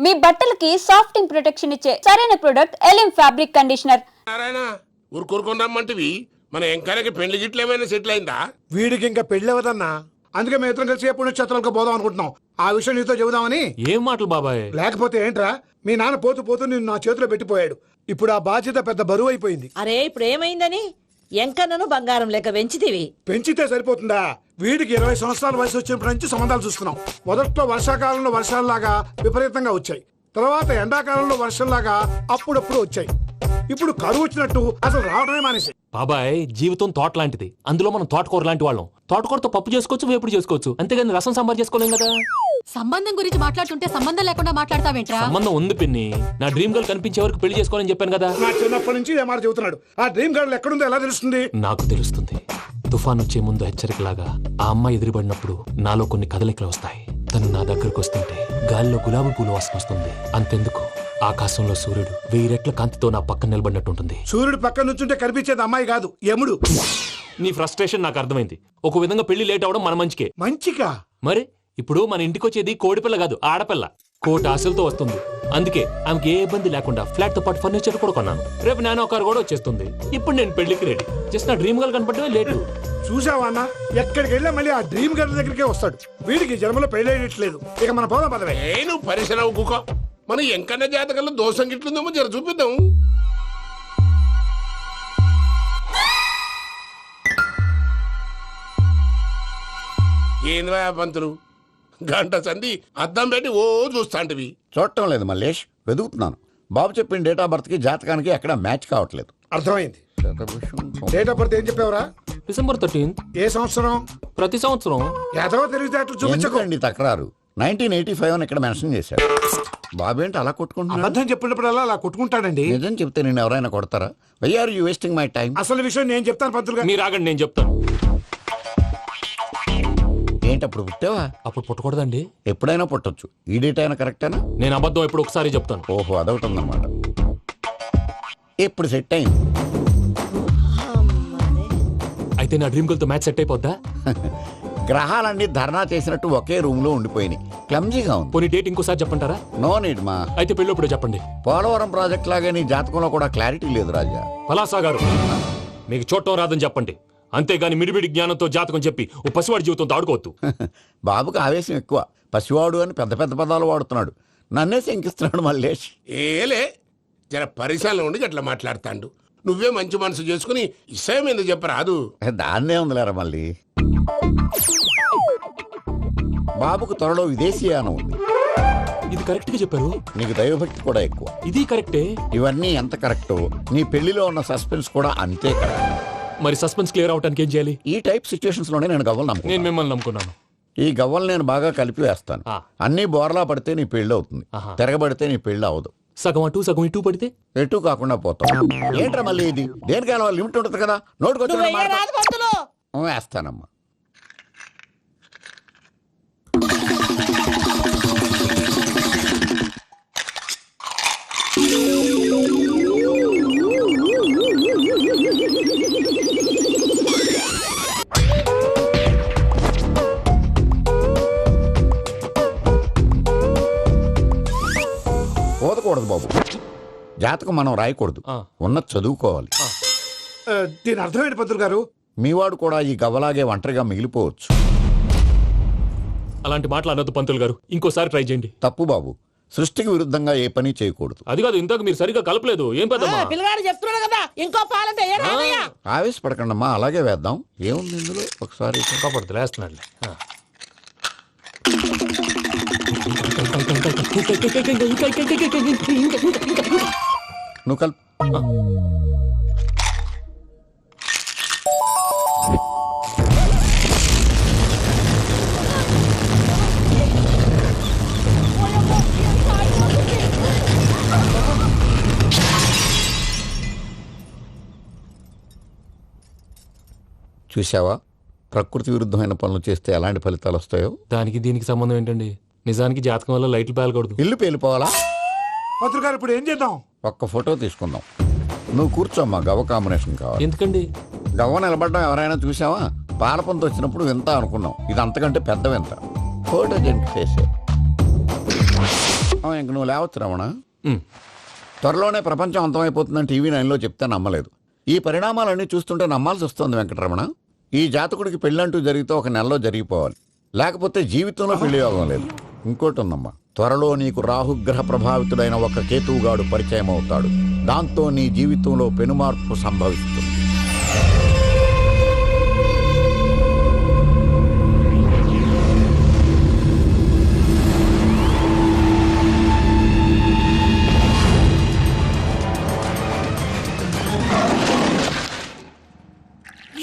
మీ బట్టలకి సాఫ్టింగ్ ప్రొటెక్షన్ ఇచ్చే సరైన ప్రొడక్ట్ ఎలిమ్ ఫ్యాబ్రిక్ కండిషనర్. నారాయణ ఊరుకోరుకొని రమ్మంటివి మన ఎంకరకి పెళ్లి గిట్లు ఏమైనా సెటిల్ అయిందా? వీడికి ఇంకా పెళ్లి అవ్వదన్నా. అందుకే మేము ఇద్దరం కలిసి పుణ్యక్షేత్రాలకు పోదాం అనుకుంటున్నాం. ఆ విషయం నీతో చెబుదామని. ఏం మాటలు బాబాయ్? లేకపోతే ఏంట్రా, మీ నాన్న పోతూ పోతూ నిన్ను నా చేతిలో పెట్టిపోయాడు. ఇప్పుడు ఆ బాధ్యత పెద్ద బరువు అయిపోయింది. అరే ఇప్పుడు ఏమైందని? ఎంకన్నను బంగారం లెక్క పెంచితివి. పెంచితే సరిపోతుందా? వీడికి 20 సంవత్సరాల వయసు వచ్చినప్పటి నుంచి సంబంధాలు చూస్తున్నాం. మొదట్లో వర్షాకాలంలో వర్షాలలాగా విపరీతంగా వచ్చాయి. తర్వాత ఎండాకాలంలో వర్షంలాగా అప్పుడప్పుడు వచ్చాయి. ఇప్పుడు కరువు వచ్చినట్టు అసలు రావడమే మానేసి. బాబాయ్ జీవితం తోట లాంటిది. అందులో మనం తోటకూర లాంటి వాళ్ళం. తోటకూరతో పప్పు చేసుకోవచ్చు, వేపుడు చేసుకోవచ్చు, అంతేగాని రసం సాంబార్ చేసుకోలేం కదా. సంబంధం గురించి మాట్లాడుతుంటే సంబంధం లేకుండా మాట్లాడతావేంట్రా? సంబంధం ఉంది పిన్ని. నా డ్రీమ్ గర్ల్ కనిపించే వరకు పెళ్లి చేసుకోవాలని చెప్పాను కదా. నా చిన్నప్పటి నుంచి ఏ మాట చెబుతున్నాడు. ఆ డ్రీమ్ గర్ల్ ఎక్కడుందో ఎలా తెలుస్తుంది? నాకు తెలుస్తుంది. తుఫాన్ వచ్చే ముందు హెచ్చరికలాగా ఆ అమ్మాయి ఎదురుపడినప్పుడు నాలో కొన్ని కదలికలు వస్తాయి. తను నా దగ్గరకు వస్తుంటే గాలిలో గులాబీ పూలు వాసన వస్తుంది. అంతెందుకు, ఆకాశంలో సూర్యుడు 1000 రెట్ల కాంతితో నా పక్కన నిలబడినట్టుంటుంది. సూర్యుడు పక్కన నుంచుంటే కనిపించేది అమ్మాయి కాదు, యముడు. నీ ఫ్రస్ట్రేషన్ నాకు అర్థమైంది. ఒక విధంగా పెళ్లి లేట్ అవడం మన మంచికే. మంచిగా? మరి ఇప్పుడు మన ఇంటికి వచ్చేది కోడిపిల్ల కాదు, ఆడపిల్ల. కోటి ఆశలతో వస్తుంది. అందుకే ఆమెకి ఏ ఇబ్బంది లేకుండా ఫ్లాట్ తో పాటు ఫర్నిచర్ కూడా కొన్నాను. రేపు నానో కారు కూడా వచ్చేస్తుంది. ఇప్పుడు నేను పెళ్లికి రెడీ. జస్ట్ నా డ్రీమ్ గర్ల్ కనపడమే లేటు. చూసావా అన్న, ఎక్కడికి వెళ్ళా మళ్ళీ ఆ డ్రీమ్ గర్ల్ దగ్గరికే వస్తాడు. వీడికి జన్మలో పెళ్ళేయట్లేదు. ఇక మన పోదాం పదవే. నేను పరిశ్రమ కుక మన ఎంకన్న జాతకంలో దోషం గిట్లుందేమో జర చూపిద్దాం. ఏంది పంతులు, గంట సంధి అద్దం పెట్టి ఓ చూస్తాంటివి. చూడటం లేదు మల్లేష్, వెతుకుతున్నాను. బాబు చెప్పిన డేట్ ఆఫ్ బర్త్ కి జాతకానికి ఎక్కడ మ్యాచ్ కావట్లేదు. అర్థమైంది. డేట్ ఆఫ్ బర్త్ ఏం చెప్పావురా? December 13th. ఏ సంవత్సరం? ప్రతి సంవత్సరం. ఎదవ తెలివితేటలు చూపించకండి. ఎందుకండి తక్రారు? 1985 అని ఇక్కడ మెన్షన్ చేశాడు. బాబు ఏంటి అలా కొట్టుకుంటున్నాడు? అబద్ధం చెప్పినప్పుడల్లా అలా కొట్టుకుంటాడండి. నిజం చెప్తే నేను ఎవరైనా కొడతారా? Why are you wasting my time? అసలు విషయం నేను చెప్తాను పంతులు గారు. మీరు ఆగండి, నేను చెప్తాను. ఏంటి అప్పుడు పుట్టావా? అప్పుడు పుట్టకూడదండి. ఎప్పుడైనా పుట్టొచ్చు. ఈ డేట్ అయినా కరెక్టేనా? నేను అబద్ధం ఎప్పుడు ఒకసారి చెప్తాను. ఓహో, అదొకటి ఉందన్నమాట. ఎప్పుడు సెట్ అయింది? అయితే నా డ్రీమ్ గర్ల్ తో మ్యాచ్ సెట్ అయిపోద్దా? గ్రహాలన్నీ ధర్నా చేసినట్టు ఒకే రూమ్ లో ఉండిపోయినాయి. క్లమ్జీగా ఉంది. పోనీ డేట్ ఇంకోసారి చెప్పంటారా? నో నీడ్ మా. అయితే పెళ్ళప్పుడు చెప్పండి. పోలవరం ప్రాజెక్ట్ లాగే నీ జాతకంలో కూడా క్లారిటీ లేదు రాజా. పలాసా గారు, మీకు చూడటం రాదని చెప్పండి. అంతేగాని మిడిమిడి జ్ఞానంతో జాతకం చెప్పి ఓ పసివాడి జీవితంతో ఆడుకోవద్దు. బాబుకి ఆవేశం ఎక్కువ. పసివాడు అని పెద్ద పెద్ద పదాలు వాడుతున్నాడు. నన్నే శంకిస్తున్నాడు మల్లేష్. ఏలే జర పరిశ్రమలో ఉండి అట్లా మాట్లాడతాండు. నువ్వే మంచి మనసు చేసుకుని ఇష్టం ఎందుకు చెప్పరాదు? దాన్నే ఉందిలేరా మళ్ళీ. బాబుకు త్వరలో విదేశీయానం ఉంది. ఇది కరెక్ట్ గా చెప్పారు. నీకు దైవభక్తి కూడా ఎక్కువ. ఇది కరెక్టే. ఇవన్నీ ఎంత కరెక్టో నీ పెళ్లిలో ఉన్న సస్పెన్స్ కూడా అంతే కరెక్ట్. మరి సస్పెన్స్ క్లియర్ అవడానికి ఏం చేయాలి? ఈ టైప్ సిచ్యువేషన్స్ లోనే నేను గవ్వలు నేను నమ్ముకున్నాను. మిమ్మల్ని నమ్ముకున్నాను. ఈ గవ్వలు నేను బాగా కలిపి వేస్తాను. అన్ని బోర్లా పడితే నీ పెళ్లి అవుతుంది. తిరగబడితే నీ పెళ్లి అవదు. సగం అటు సగం ఇటు పడితే ఎటు కాకుండా పోతాం. ఏంట్రా మళ్ళీ ఇది? దేనికైనా లిమిట్ ఉంటుంది కదా. నోటుకొచ్చి వేస్తానమ్మా. పోదకూడదు బాబు. జాతకం మనం రాయకూడదు, ఉన్నది చదువుకోవాలి. దీని అర్థం ఏంటి పంతులు గారు? మీవాడు కూడా ఈ గవ్వలాగే ఒంటరిగా మిగిలిపోవచ్చు. అలాంటి మాటలు అనొద్దు పంతులు గారు. ఇంకోసారి ట్రై చేయండి. తప్పు బాబు. సృష్టికి విరుద్ధంగా ఏ పని చేయకూడదు. అది కాదు, ఇంతకు మీరు సరిగా కలపలేదు. ఏం పెద్దమ్మా? పిల్లగాడు చెప్తున్నాడు కదా, ఇంకో పాలంటే ఆవేశపడకండమ్మా, అలాగే వేద్దాం. ఏముంది ఇందులో? ఒకసారి కాపాడుతు లేస్తున్నాడు. నువ్వు కల్. చూసావా, ప్రకృతి విరుద్ధమైన పనులు చేస్తే ఎలాంటి ఫలితాలు వస్తాయో. దానికి దీనికి సంబంధం ఏంటండి? నిజానికి జాతకం వల్ల లైట్లు పేలకూడదు. ఇల్లు పేలిపోవాలా? పంతులు గారు ఇప్పుడు ఏం చేద్దాం? ఒక్క ఫోటో తీసుకుందాం. నువ్వు కూర్చోమ్మా, గవ్వ కాంబినేషన్ కావాలి. ఎందుకండి? గవ్వ నిలబడడం ఎవరైనా చూసావా? పాలపంత వచ్చినప్పుడు వింత అనుకున్నాం. ఇది అంతకంటే పెద్ద వింత. ఫోటో జెంట్ చేసే ఇంక నువ్వు లేవచ్చు రమణ. ఉమ్. త్వరలోనే ప్రపంచం అంతమైపోతుందని టీవీ 9లో చెప్తే నమ్మలేదు. ఈ పరిణామాలన్నీ చూస్తుంటే నమ్మాల్సి వస్తుంది వెంకటరమణ. ఈ జాతకుడికి పెళ్ళంటూ జరిగితే ఒక నెలలో జరిగిపోవాలి, లేకపోతే జీవితంలో పెళ్లి యోగం లేదు. ఇంకోటి ఉందమ్మా, త్వరలో నీకు రాహుగ్రహ ప్రభావితుడైన ఒక కేతువుగాడు పరిచయం అవుతాడు. దాంతో నీ జీవితంలో పెనుమార్పు సంభవిస్తుంది.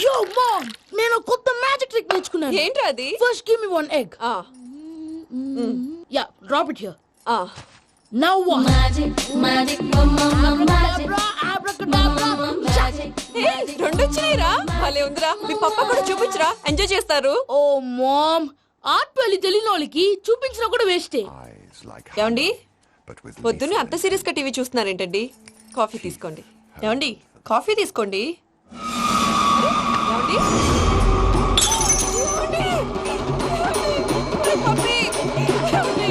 Yo, mom! నేను కొత్త మ్యాజిక్ ట్రిక్ నేర్చుకున్నాను. ఏంటి అది? First give me one egg. Yeah, drop it here. Now what? Magic, mama, magic. Abracadabra. రెండు వచ్చినాయిరా, భలే ఉందిరా. మీ పప్ప కూడా చూపించరా, ఎంజాయ్ చేస్తారు. Oh, mom. ఆర్ట్ పెళ్లి తెలియని వాళ్ళకి చూపించినా కూడా వేస్టే. ఏమండి, పొద్దున్నే అంత సీరియస్ గా టీవీ చూస్తున్నారేంటండి? కాఫీ తీసుకోండి. ఏమండి, కాఫీ తీసుకోండి. ఏమండి? కాఫీ. ఏమండి?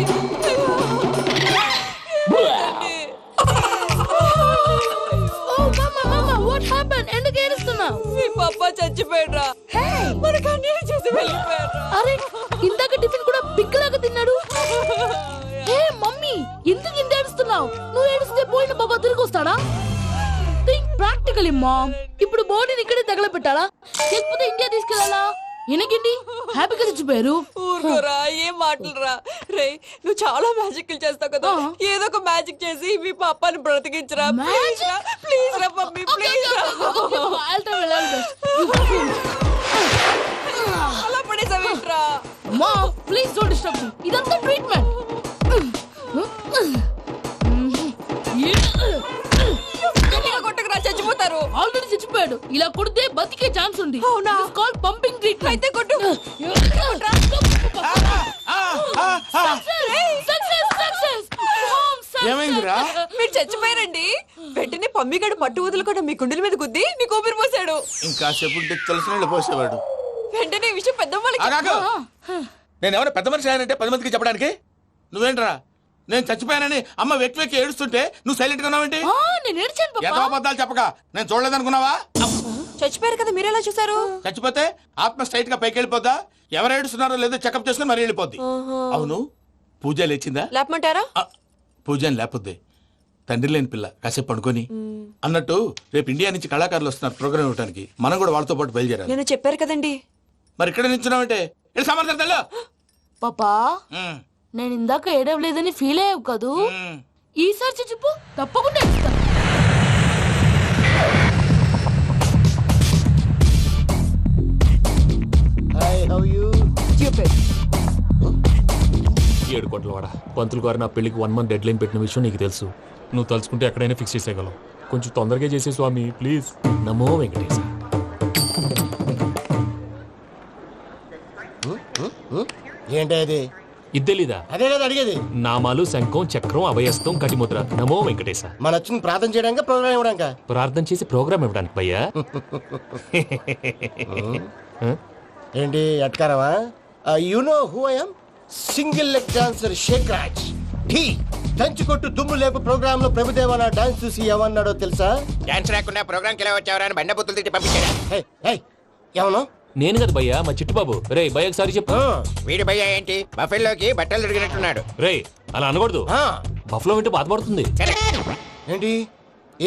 Oh, mama, what happened? ఎందుకు ఏడుస్తున్నావు? మీ పప్ప చచ్చిపోయాడ్రా. మనకు అన్యాయం చేసి వెళ్ళిపోయాడ్రా. అరే, ఇందాక టిఫిన్ కూడా పిక్కలాగా తిన్నాడు. హే మమ్మీ, ఎందుకు ఇంత ఏడుస్తున్నావు? నువ్వు ఏడిస్తే పోయిన బాబా తిరిగి వస్తాడా? Think practically mom. ఇప్పుడు బాడీని ఇక్కడే తగలబెట్టాలా, లేకపోతే ఇండియా తీసుకెళ్ళాలా? ఎనకండి హ్యాపీగా చచ్చిపోయారు. ఊరుకోరా, ఏం మాటలురా. రే, నువ్వు చాలా మ్యాజిక్ చేస్తావు కదా, ఏదో ఒక మ్యాజిక్ చేసి మీ పాపాని బ్రతికించరా. ప్లీజ్ రా, ప్లీజ్ రా మమ్మీ, ప్లీజ్ రా. అలా పడేసావేంట్రా? Mom please don't disturb me. ఇదంతా ట్రీట్మెంట్. గట్టిగా కొట్టకురా, చచ్చిపోతారు. ఆల్రెడీ చచ్చిపోయాడు. ఇలా కొడితే బతికే ఛాన్స్ ఉంది. అవునా? Call pumping treatment. అయితే కొట్టు. ఏమైందిరా? మీరు చచ్చిపోయారండి. వెంటనే పమ్మిగాడు పట్టు వదులుకుండా మీ గుండెల మీద గుద్ది నీకు ఊపిరి పోసాడు. ఇంకా సేపు తెలిసిన వాళ్ళు పోసేవాడు. వెంటనే ఈ విషయం పెద్దవాళ్ళకి నేను ఎవరైనా పెద్ద మనిషి ఆయనంటే 10 మందికి చెప్పడానికి. నువ్వేంట్రా, నేను చచ్చిపోయానని అమ్మ వెక్కి వెక్కి ఏడుస్తుంటే నువ్వు సైలెంట్ గా ఉన్నావేంటి? నేను ఏడ్చాను పాపా. ఏదో అబద్ధాలు చెప్పక నేను చూడలేదనుకున్నావా? చచ్చిపోయారు కదా, మీరెలా చూసారు? చచ్చిపోతే ఆత్మ స్ట్రైట్ గా పైకి వెళ్ళిపోద్దా? ఎవరు ఏడుస్తున్నారో లేదో చెకప్ చేసుకుని మరీ వెళ్ళిపోద్ది. అవును, పూజ లేచిందా? లేపమంటారా? పూజ అని లేకపోద్ది. తండ్రి లేని పిల్ల, కాసేపు పడుకొని. అన్నట్టు రేపు ఇండియా నుంచి కళాకారులు వస్తున్నారు ప్రోగ్రామ్ ఇవ్వడానికి. మనం కూడా వాళ్ళతో పాటు బయలుదేరాలి. నేను చెప్పారు కదండి. మరి ఇక్కడ నిల్చున్నావంటే సమర్థతల్లో పాపా, నేను ఇందాక ఏడవలేదని ఫీల్ అయ్యావు కదూ? ఈసారి చచ్చిపో, తప్పకుండా ఏడుస్తా. ఏడు కోట్ల వాడ పంతులు గారు నా పెళ్లికి 1 month డెడ్ లైన్ పెట్టిన విషయం నీకు తెలుసు. నువ్వు తలుచుకుంటే ఎక్కడైనా ఫిక్స్ చేసేయగలవు. కొంచెం తొందరగా చేసే స్వామి ప్లీజ్. నమో వెంకటేశ. ఏంటది? ఇది తెలీదా? అదే కదా అడిగేది. నామాలు, శంఖం, చక్రం, అభయస్తం, కటిముద్ర. నమో వెంకటేశ. మన వచ్చిన ప్రార్థన చేయడానికి, ప్రోగ్రామ్ ఇవ్వడానికి. ప్రార్థన చేసి ప్రోగ్రామ్ ఇవ్వడానికి భయ్యా. ఏంటి ఎట్కారమా? You know who I am? Single leg dancer Sheikh Raj. టీ దంచుకొట్టు దుమ్ము లేపు ప్రోగ్రామ్ లో ప్రభుదేవ నా డాన్స్ చూసి ఏమన్నాడో తెలుసా? డాన్స్ రాకుండా ప్రోగ్రామ్కి ఎలా వచ్చావరా అని బండ బుద్ధులు తిట్టి పంపించాడు. ఏమను? నేను కదా భయ్యా, మా చిట్టుబాబు. రే భయ్య ఒకసారి చెప్పు. వీడి భయ్య ఏంటి బఫెల్లోకి బట్టలు తిరిగినట్టున్నాడు. రే అలా అనకూడదు, బఫ్లో వింటే బాధపడుతుంది. ఏంటి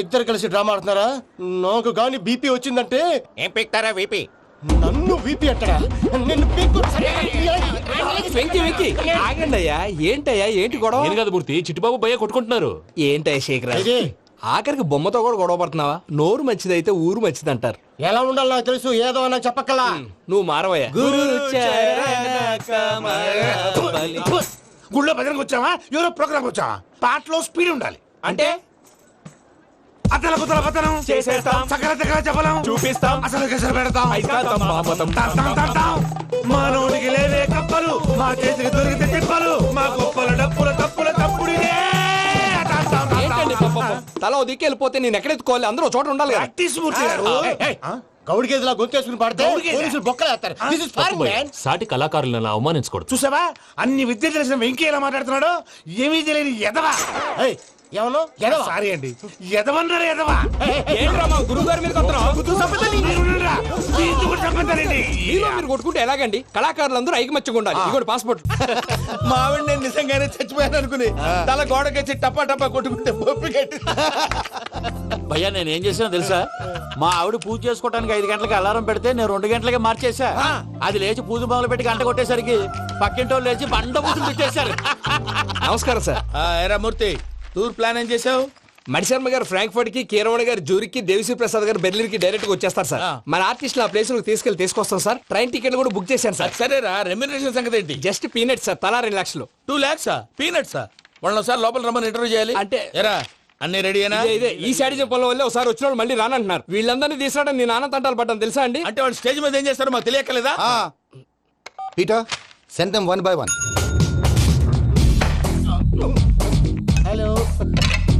ఇద్దరు కలిసి డ్రామా ఆడుతున్నారా? నాకు గాని బీపీ వచ్చిందంటే ఏం పీక్తారా వీపీ? నన్ను బీపీ అట్టడా? నిన్ను పీక్కు. ఆగండి అయ్యా, ఏంటయ్యా, ఏంటి గొడవ? నేను కదా మూర్తి, చిట్టుబాబు భయ్య కొట్టుకుంటున్నారు. ఏంటయ్యా శేఖరా, ఆఖరికి బొమ్మతో కూడా గొడవ పడుతున్నావా? నోరు మంచిదైతే ఊరు మంచిది అంటారు. ఎలా ఉండాలి నాకు తెలుసు, ఏదో అన్నా చెప్పక్కలా. నువ్వు మారవయ్యా. గుళ్ళో భజనకు వచ్చావా? ఎవరో ప్రోగ్రామ్ వచ్చావా? పాటలో స్పీడ్ ఉండాలి. అంటే అతల కుతల పతనం చేసేస్తాం, సకల దగ్గర చెప్పలేం, చూపిస్తాం, అసలు గసలు పెడతాం. అయితాం, బాపతం. మానవుడికి లేవే కప్పలు, మా చేతికి దొరికితే తిప్పలు, మా గొప్పల డప్పుల తప్పుల తప్పుడిదే. ఏంటండి పాపం? తల దిక్కి వెళ్ళిపోతే నేను ఎక్కడెత్తుకోవాలి? అందరూ ఒక చోట ఉండాలి కదా. ప్రాక్టీస్ మూర్తి గారు. గౌడి గేదెలా గొంతేసుకుని పాడితే పోలీసులు బొక్కలు వేస్తారు. This is foreign, man. సాటి కళాకారులను అలా అవమానించకూడదు. చూసావా అన్ని విద్య తెలిసిన వెంకీ ఎలా మాట్లాడుతున్నాడు? ఏమీ తెలియని ఎదవా. ఏయ్, ఏమను ఎదవా? సారీ అండి, ఎదవన్నారు ఎదవా. గురుగారి మీద మీరు కొట్టుకుంటే ఎలాగండి? కళాకారులందరూ ఐకమత్యంగా ఉండాలి. ఇదిగోండి పాస్పోర్ట్. మా ఆవిడ నేను నిజంగానే చచ్చిపోయాను అనుకుని తల గోడకొచ్చి టపా టపా కొట్టుకుంటే బొప్పి కట్టి. భయ్యా నేను ఏం చేసానో తెలుసా? మా ఆవిడ పూజ చేసుకోవడానికి 5 గంటలకి అలారం పెడితే నేను 2 గంటలకి మార్చేసా. అది లేచి పూజ మొదలు పెట్టి గంట కొట్టేసరికి పక్కింటి వాళ్ళు లేచి బండ పూజలు పెట్టేశారు. నమస్కారం సార్. ఎరా మూర్తి, టూర్ ప్లాన్ ఏం చేసావు? మణిశర్మ గారు ఫ్రాంక్ఫర్ట్ కి, కీరవాణి గారు జూరికి, దేవిశ్రీ ప్రసాద్ గారు బెర్లిన్ కి డైరెక్ట్ గా వచ్చేస్తారు సార్. మన ఆర్టిస్ట్ ఆ ప్లేస్ తీసుకొస్తాం సార్. ట్రైన్ టికెట్ కూడా బుక్ చేశాను సార్. సరేరా, రెమ్యూనరేషన్ సంగతి ఏంటి? జస్ట్ పీనట్ సార్, తలా 2 లక్షలు. 2 lakhs పీనట్సా? వాళ్ళని ఒకసారి లోపల రమ్మని ఇంటర్వ్యూ చేయాలి. అంటే ఎరా అన్ని రెడీనా? ఇదే ఈ సైడ్ చెప్పడం వల్ల ఒకసారి వచ్చిన వాళ్ళు మళ్ళీ రానంటున్నారు. వీళ్ళందరినీ తీసుకురావడం నేను ఆనంద తంటాలు పడ్డాను తెలుసా అండి. అంటే వాళ్ళు స్టేజ్ మీద ఏం చేస్తారో మాకు తెలియక్కలేదా? Peter, send them one by one. Hello,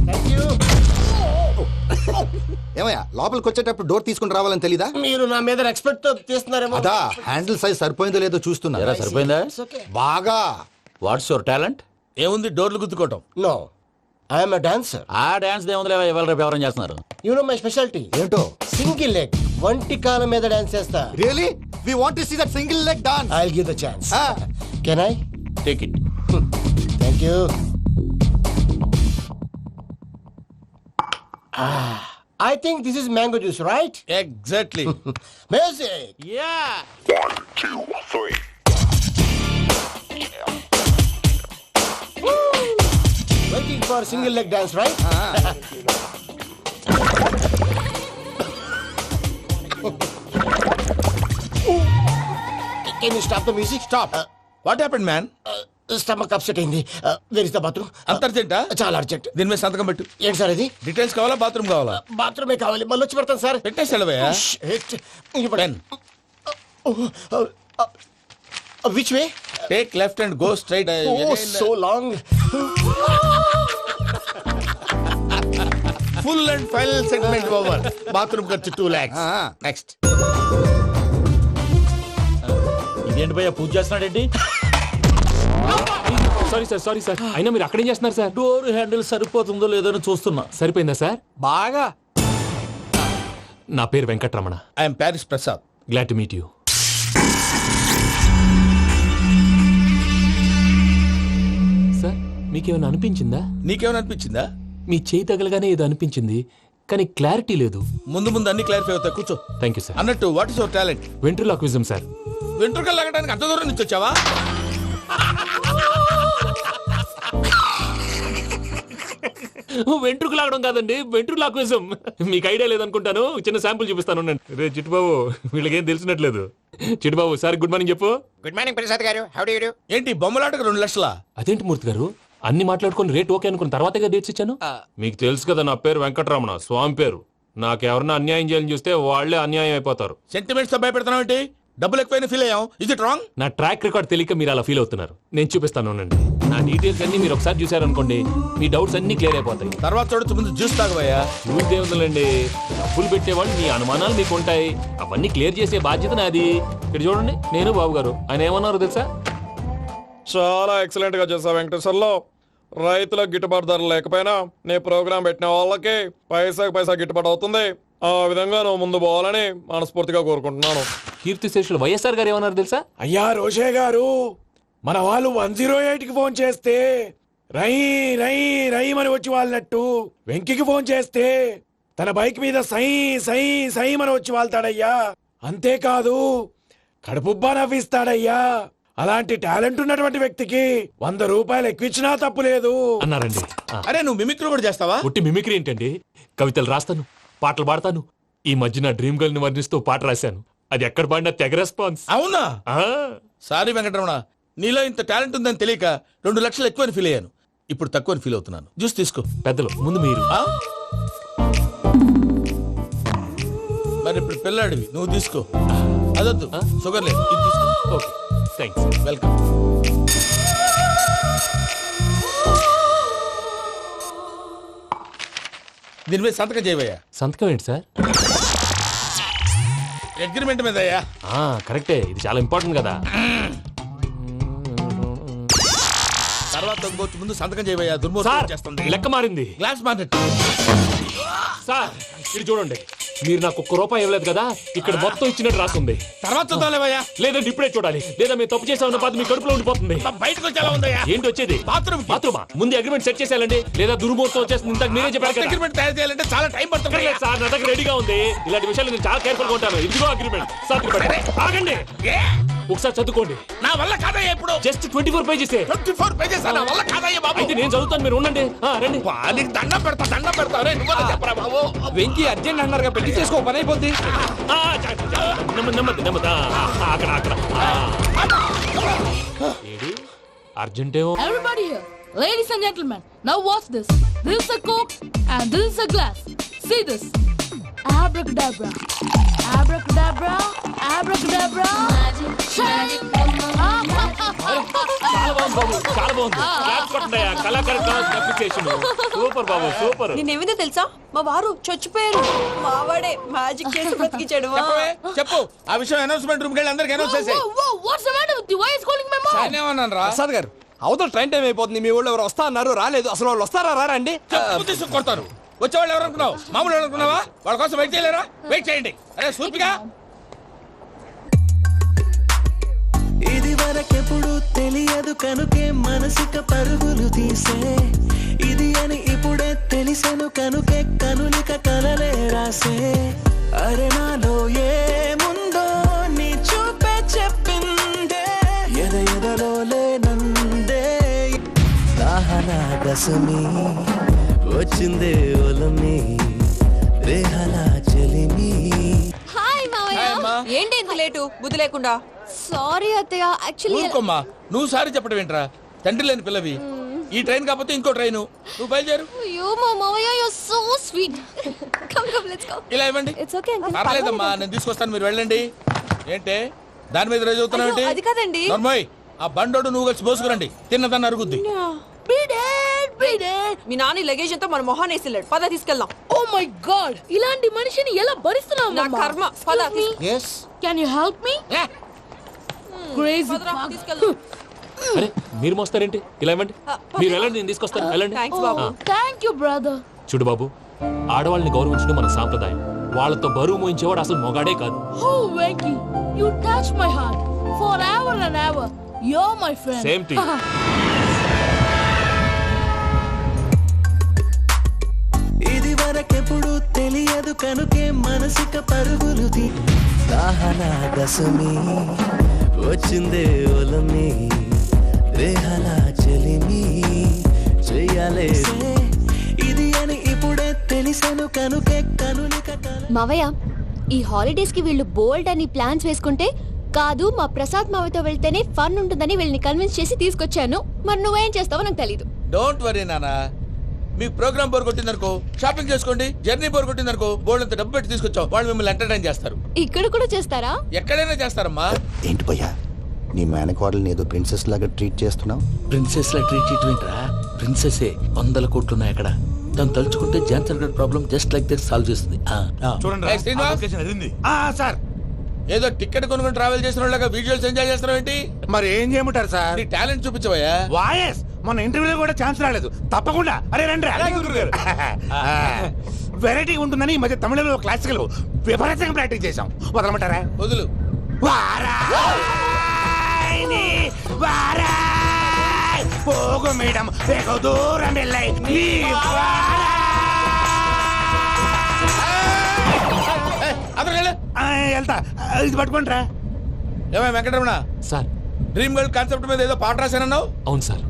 thank you. ఏమయ్యా లోపలికి వచ్చేటప్పుడు డోర్ తీసుకుని రావాలని తెలీదా? మీరు నా మీద ఎక్స్పెక్ట్ తో తీస్తున్నారేమో. అదా హ్యాండిల్ సైజ్ సరిపోయిందో లేదో చూస్తున్నా. సరిపోయిందా? బాగా. What's your talent? ఏముంది, డోర్లు గుద్దుకోవటం. No, I'm a dancer. ఆ డాన్స్ దేవుందిలే, ఇవాళ రేపు ఎవరైనా చేస్తున్నారు. యు నో మై స్పెషాలిటీ ఏంటో? సింగిల్ లెగ్, వంటి కాలం మీద డాన్స్ చేస్తా. Really? We want to see that single leg dance. I will give the chance. Can I take it? Thank you. I think this is mango juice, right? Exactly. Music. Yeah. 1, 2, 3. Waiting for single leg dance, right? Can you stop the music? Stop. What happened man? Stomach upset అయింది. Where is the bathroom? అంత అర్జెంటా? చాలా urgent. దీని మీద సంతకం పెట్టు. ఏంటి sir ఇది? డీటెయిల్స్ కావాలా, బాత్రూమ్ కావాలా? బాత్రూమే కావాలి, మళ్ళీ వచ్చి పెడతాను సార్. పెట్టేసి వెళ్ళవయ్యా. Which way? Take left and go straight. So long. Full and final segment over. Bathroom ఖర్చు 2 lakhs. నెక్స్ట్. ఇదేంటి భయ్యా పూజ చేస్తున్నాడేంటి? Sorry sir. అయినా మీరు అక్కడేం చేస్తున్నారు సార్? డోర్ హ్యాండిల్ సరిపోతుందో లేదో అని చూస్తున్నా. సరిపోయిందా సార్? బాగా. నా పేరు Venkatramana. I'm Paris Prasad. Glad to meet you. Sir మీకేమైనా అనిపించిందా? నీకేమైనా అనిపించిందా? మీ చేయి తగలగానే ఏదో అనిపించింది, కానీ క్లారిటీ లేదు. ముందు అన్ని క్లారిఫై అవుతాయి, కూర్చో. Thank you sir. అన్నట్టు what is your talent? Ventriloquism sir. వెంట్రుకలు లాగడానికి అంత దూరం నుంచి వచ్చావా? వెంట్రుకు లాగడం కాదండి, వెంట్రులాక్విజం. మీకు ఐడియా లేదనుకుంటాను, చిన్న శాంపుల్ చూపిస్తాను. రే చిట్టుబాబు, వీళ్ళకేం తెలిసినట్లేదు. చిట్టుబాబు సార్ గుడ్ మార్నింగ్ చెప్పు. Good morning Prasad garu. How do you do? ఏంటి బొమ్మలాటకు 2 లక్షలా? అదేంటి మూర్తి గారు, అన్ని మాట్లాడుకుని రేట్ ఓకే అనుకున్న తర్వాతగా డేట్స్ ఇచ్చాను. మీకు తెలుసు కదా నా పేరు వెంకటరమణ, స్వామి పేరు. నాకెవరన్నా అన్యాయం చేయాలని చూస్తే వాళ్లే అన్యాయం అయిపోతారు. సెంటిమెంట్స్ తో భయపెడతావు ఏంటి? డబ్బులు ఎక్కువైనా ఫీల్ అయ్యాం. Is it wrong? నా ట్రాక్ రికార్డ్ తెలియక మీరు అలా ఫీల్ అవుతున్నారు. నేను చూపిస్తాను ఉండండి. నా డీటెయిల్స్ అన్ని మీరు ఒకసారి చూసారనుకోండి, మీ డౌట్స్ అన్ని క్లియర్ అయిపోతాయి. తర్వాత చూడొచ్చు, ముందు జ్యూస్ తాగబోయా. చూస్తే ఉందండి, డబ్బులు పెట్టేవాళ్ళు మీ అనుమానాలు మీకు ఉంటాయి, అవన్నీ క్లియర్ చేసే బాధ్యత నాది. ఇక్కడ చూడండి, నేను బాబు గారు. ఆయన ఏమన్నారు తెలుసా? చాలా ఎక్సలెంట్ గా చేసావు వెంకటేశ్వర్లో. రైతులకు గిట్టుబాటు ధర లేకపోయినా నీ ప్రోగ్రాం పెట్టిన వాళ్ళకి పైసాకి పైసా గిట్టుబాటు అవుతుంది. ఆ విధంగా నువ్వు ముందు పోవాలని మనస్ఫూర్తిగా కోరుకుంటున్నాను. కీర్తిశేషులు వైఎస్ఆర్ గారు ఏమన్నారు తెలుసా? అయ్యా రోషే గారు, మన వాళ్ళు 108కి ఫోన్ చేస్తే రై రై రై అని వచ్చి వాళ్ళనట్టు, వెంకికి ఫోన్ చేస్తే తన బైక్ మీద సై సై సై అని వచ్చి వాళ్తాడయ్యా. అంతేకాదు కడుపుబ్బా నవ్విస్తాడయ్యా. అలాంటి టాలెంట్ ఉన్నటువంటి వ్యక్తికి 100 రూపాయలు ఎక్కువిచ్చినా తప్పు లేదు అన్నారండి. అరే నువ్వు మిమిక్రీ కూడా చేస్తావా? పుట్టి మిమిక్రీ ఏంటండి, కవితలు రాస్తాను, పాటలు పాడతాను. ఈ మధ్య నా డ్రీమ్ గర్ల్ ని వర్ణిస్తూ పాట రాశాను, అది ఎక్కడ పాడినా తెగ రెస్పాన్స్. అవునా? సారీ వెంకటరమణ, నీలో ఇంత టాలెంట్ ఉందని తెలియక 2 లక్షలు ఎక్కువని ఫీల్ అయ్యాను. ఇప్పుడు తక్కువని ఫీల్ అవుతున్నాను. జ్యూస్ తీసుకో. పెద్దలు ముందు మీరు. మరి ఇప్పుడు పిల్లాడివి, నువ్వు తీసుకో. అదొద్దు, షుగర్ లేదు, ఇది తీసుకో. Okay thanks. వెల్కమ్. దీని మీద సంతకం చేయవయ్యా. సంతకం ఏంటి సార్? అగ్రిమెంట్ మీద అయ్యా. కరెక్టే, ఇది చాలా ఇంపార్టెంట్ కదా. తర్వాత ఇంకొచ్చి ముందు సంతకం చేయబోయా, దుర్మోహం చేస్తుంది. లెక్క మారింది. Glass market. సార్ ఇది చూడండి, మీరు నాకు ₹1 ఇవ్వలేదు కదా, ఇక్కడ మొత్తం ఇచ్చినట్టు రాస్తుంది. తర్వాత చూద్దాంలేవయ్యా. లేదంటే ఇప్పుడే చూడాలి, లేదా మేము తప్పు చేసామన్న బాధ మీ కడుపులో ఉండిపోతుంది. బయటకు వచ్చి ఎలా ఉందయ్యా? ఏంటి వచ్చేది? బాత్రూమ్. బాత్రూమా? ముందు అగ్రిమెంట్ సెట్ చేసేయాలండి, లేదా దుర్మూర్తం వచ్చేస్తుంది. ఇంతకు మీరే చెప్పారు కదా. అగ్రిమెంట్ తయారు చేయాలంటే చాలా టైం పడుతుంది లేదు సార్, నా దగ్గర రెడీగా ఉంది. ఇలాంటి విషయాలు నేను చాలా కేర్ఫుల్ గా ఉంటాను. ఇదిగో అగ్రిమెంట్. సార్ ఆగండి, ఒకసారి చదువుకోండి. నా వల్ల కాదయ్యా. ఇప్పుడు జస్ట్ 24 పేజెస్. 24 పేజెస్ నా వల్ల కాదయ్యా బాబు. అయితే నేను చదువుతాను, మీరు ఉండండి. రండి. నీకు దండం పెడతా. రే నువ్వు చెప్పరా బాబు. వెంకీ అర్జెంట్ అన్నారుగా, పెళ్లి చేసుకో, పని అయిపోద్ది. నెమ్మది. అక్కడ AD అర్జెంటేమో. Everybody here, ladies and gentlemen, now watch this. This is a coke and this is a glass. See this. Abracadabra. Abracadabra. Abracadabra. చాలా బాగుంది బాబు, చాలా బాగుంది. క్లాప్స్ కొట్టండియా, కళాకారు అప్రిసియేషన్. సూపర్ బాబు, సూపర్. నేనేమిందో తెలుసా, మా వారు చచ్చిపోయారు. మావాడే మ్యాజిక్ చేసి బ్రతికించాడు. చెప్పు ఆ విషయం. అనౌన్స్మెంట్ రూమ్ కెళ్ళి అందరికి అనౌన్స్ చేసేయ్. Whoa, what's the matter with you? Why is calling my mom? నేనేమన్నాను రా? ప్రసాద్ గారు, అవతల ట్రైన్ టైం అయిపోతుంది. మీ ఊళ్ళో ఎవరు వస్తా అన్నారు, రాలేదు. అసలు వాళ్ళు వస్తారా రారా అండి? తీసుకు కొడతారు. వచ్చేవాళ్ళు ఎవరు అనుకున్నావు? మామూలు అనుకున్నావా? వాళ్ళ కోసం వెయిట్ చేయలేరా? వెయిట్ చేయండి. అరే సూపిగా. ఇది వరకెప్పుడు తెలియదు కనుకే మనసుక పరుగులు తీసే, ఇది అని ఇప్పుడే తెలిసెను కనుకే కనులిక కలలే రాసే. అరే నాలో ఏముందో నీ చూపే చెప్పిందే, ఎదలో లేనందే. దాహనా దశమి వచ్చిందే ఒలమి, రేహలా చెలిమి. హాయ్ మావయ్య. ఏంటి ఇంత లేటు? బుద్ధి లేకుండా. సారీ అత్తయ్య, యాక్చువల్లీ ఊరుకోమ్మా. నువ్వు సారీ చెప్పడం ఏంట్రా? తండ్రి లేని పిల్లవి. ఈ ట్రైన్ కాకపోతే ఇంకో ట్రైన్. నువ్వు బయలుదేరు. అయ్యో మా మావయ్య, you are so sweet. Come let's go. ఇలా ఇవ్వండి. It's okay uncle. పర్లేదమ్మా, నేను తీసుకొస్తాను, మీరు వెళ్ళండి. ఏంటే దాని మీద రోజు అవుతున్నావు? అది కాదండి. నర్మోయ్, ఆ బండోడు నువ్వు కలిసి పోసుకురండి. తిన్నదాన్ని అరుగుద్ది. మీ నాని లగేజ్ అంతా మన మొహాన్ వేసిల్లాడు. పద తీసుకెళ్దాం. Oh my god, ఇలాంటి మనిషిని ఎలా భరిస్తున్నావు? నా కర్మ. పద. yes Can you help me? Crazy. తీసుకెళ్దాం. అరే మీరు మోస్తారేంటి? ఇలా ఇవ్వండి. మీరు వెళ్ళండి, నేను తీసుకొస్తాను. వెళ్ళండి. Thanks Babu. Thank you brother. చూడు బాబు, ఆడవాళ్ళని గౌరవించడం మన సాంప్రదాయం. వాళ్ళతో బరువు మోయించేవాడు అసలు మొగాడే కాదు. Oh Venki, you touch my heart forever and ever. You're my friend. Same to you. ఇది వరకెప్పుడు తెలియదు కనుకే మనసుక పరుగులు తీ. దాహనా దశమి వచ్చిందే ఒలమి, రేహలా చెలిమి చెయ్యాలే. ఇది అని ఇప్పుడే తెలిసెను కనుకే కనులిక కల. మావయ్య, ఈ హాలిడేస్ కి వీళ్ళు బోల్డ్ అని ప్లాన్స్ వేసుకుంటే, కాదు మా ప్రసాద్ మావయ్యతో వెళ్తేనే ఫన్ ఉంటుందని వీళ్ళని కన్విన్స్ చేసి తీసుకొచ్చాను. మరి నువ్వేం చేస్తావో నాకు తెలీదు. డోంట్ వరీ నానా. మీ ప్రోగ్రామ్ బోర్ కొట్టిందనుకో షాపింగ్ చేసుకోండి. జర్నీ బోర్ కొట్టిందనుకో బోర్డు అంత డబ్బు పెట్టి తీసుకొచ్చావు. వాళ్ళు మిమ్మల్ని ఎంటర్టైన్ చేస్తారు. ఇక్కడ కూడా చేస్తారా? ఎక్కడైనా చేస్తారమ్మా. ఏంటి భయ్యా, నీ మేనకోడల్ని ఏదో ప్రిన్సెస్ లాగా ట్రీట్ చేస్తున్నావు? ప్రిన్సెస్ లా ట్రీట్ చేయటమేంట్రా? ప్రిన్సెసే 100 కోట్లు ఉన్నాయి అక్కడ. తను తలుచుకుంటే జాన్సన్ గడ్ problem just like that solve చేస్తుంది. చూడండి శ్రీనివాస్ సార్, ఏదో టికెట్ కొనుక్కొని ట్రావెల్ చేసిన వాళ్ళగా విజువల్స్ ఎంజాయ్ చేస్తున్నావు ఏంటి? మరి ఏం చేయమంటారు సార్? నీ టాలెంట్ చూపించవయ్యా. వాయస్ మన ఇంటర్వ్యూలో కూడా ఛాన్స్ రాలేదు. తప్పకుండా. అరే రండి. వెరైటీ ఉంటుందని ఈ మధ్య తమిళంలో క్లాసికల్ విపరీతంగా ప్రాక్టీస్ చేసాం. వదలమంటారా? వదులు. పోగు మేడం వెగు దూరం వెళ్ళై వెళ్తా. ఇది పట్టుకుంటారా? ఏమై Venkataramana sir, dream girl concept మీద ఏదో పాట రాశానన్నావు. అవును సార్.